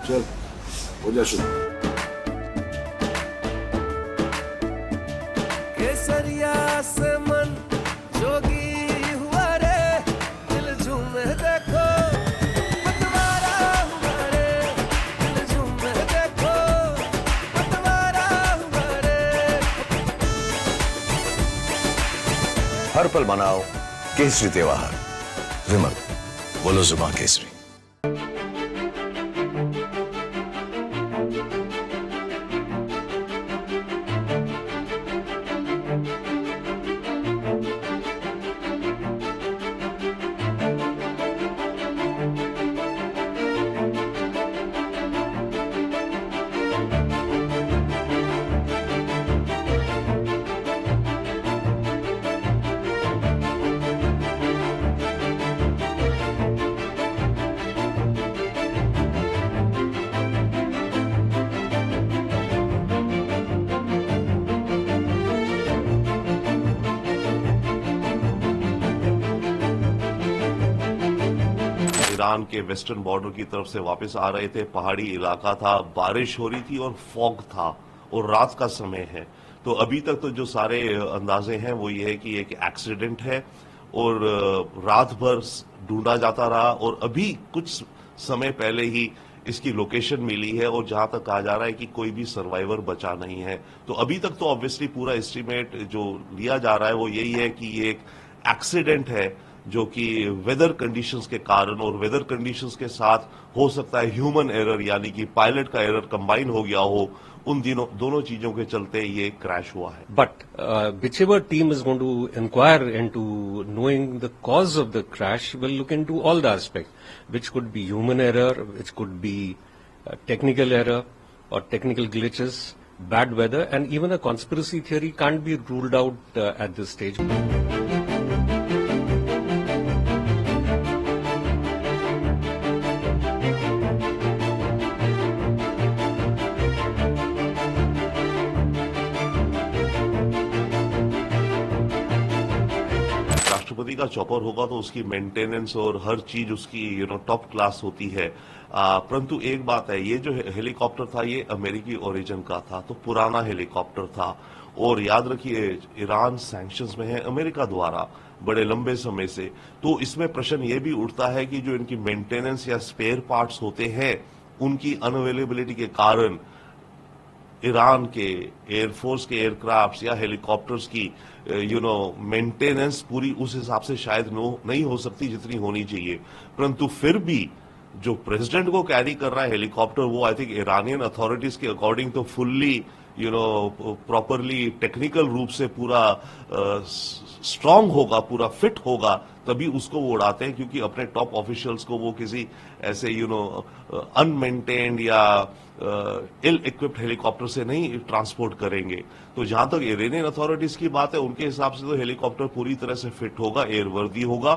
चल हो जा शुरू। केसरिया से मन जोगी हुआ रे, दिल झूमे देखो पतवारा हुआ रे, दिल झूमे देखो पतवारा हुआ रे। हर पल मनाओ केसरी त्योहार। विमल, बोलो जुबान केसरी। ईरान के वेस्टर्न बॉर्डर की तरफ से वापस आ रहे थे। पहाड़ी इलाका था, बारिश हो रही थी और फॉग था और रात का समय है। तो अभी तक तो जो सारे अंदाजे हैं वो ये है कि एक एक्सीडेंट है और रात भर ढूंढा जाता रहा और अभी कुछ समय पहले ही इसकी लोकेशन मिली है और जहां तक कहा जा रहा है कि कोई भी सर्वाइवर बचा नहीं है। तो अभी तक तो ऑब्वियसली पूरा एस्टीमेट जो लिया जा रहा है वो यही है कि ये एक एक्सीडेंट है जो कि वेदर कंडीशंस के कारण और वेदर कंडीशंस के साथ हो सकता है ह्यूमन एरर यानी कि पायलट का एरर कंबाइन हो गया हो। उन दोनों चीजों के चलते ये क्रैश हुआ है। But whichever team is going to inquire into knowing the cause of the crash will look into all the aspects, which could be human error, which could be technical error or technical glitches, bad weather, and even a conspiracy theory can't be ruled out at this stage. राष्ट्रपति का chopper होगा तो उसकी maintenance और हर चीज उसकी top class होती है। परंतु एक बात है, ये जो हेलीकॉप्टर था ये अमेरिकी ओरिजिन का था, तो पुराना हेलीकॉप्टर था। और याद रखिए ईरान सैंक्शंस में है अमेरिका द्वारा बड़े लंबे समय से। तो इसमें प्रश्न ये भी उठता है कि जो इनकी मेंटेनेंस या स्पेयर पार्ट्स होते हैं उनकी अनअवेलेबिलिटी के कारण ईरान के एयरफोर्स के एयरक्राफ्ट या हेलीकॉप्टर्स की मेंटेनेंस पूरी उस हिसाब से शायद नहीं हो सकती जितनी होनी चाहिए। परंतु फिर भी जो प्रेसिडेंट को कैरी कर रहा है हेलीकॉप्टर वो आई थिंक ईरानियन अथॉरिटीज के अकॉर्डिंग तो फुल्ली प्रॉपरली टेक्निकल रूप से पूरा स्ट्रांग होगा, पूरा फिट होगा, तभी उसको वो उड़ाते हैं। क्योंकि अपने टॉप ऑफिशियल्स को वो किसी ऐसे अनमेंटेन्ड या इल इक्विप्ड हेलीकॉप्टर से नहीं ट्रांसपोर्ट करेंगे। तो जहां तक इरानियन अथॉरिटीज की बात है उनके हिसाब से तो हेलीकॉप्टर पूरी तरह से फिट होगा, एयरवर्दी होगा।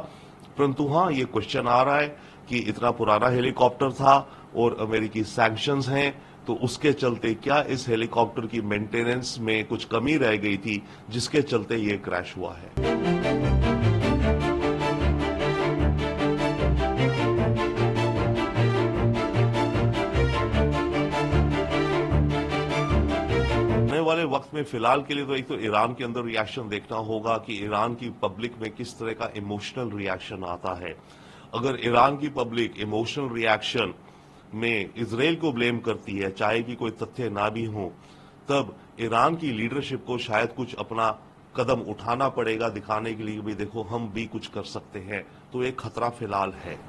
परंतु हाँ, ये क्वेश्चन आ रहा है कि इतना पुराना हेलीकॉप्टर था और अमेरिकी सैंक्शंस हैं, तो उसके चलते क्या इस हेलीकॉप्टर की मेंटेनेंस में कुछ कमी रह गई थी जिसके चलते ये क्रैश हुआ है। वाले वक्त में फिलहाल के लिए तो एक तो ईरान के अंदर रिएक्शन देखना होगा कि ईरान की पब्लिक में किस तरह का इमोशनल रिएक्शन आता है। अगर ईरान की पब्लिक इमोशनल रिएक्शन में इजराइल को ब्लेम करती है, चाहे कि कोई तथ्य ना भी हो, तब ईरान की लीडरशिप को शायद कुछ अपना कदम उठाना पड़ेगा दिखाने के लिए भी देखो हम भी कुछ कर सकते हैं। तो एक खतरा फिलहाल है।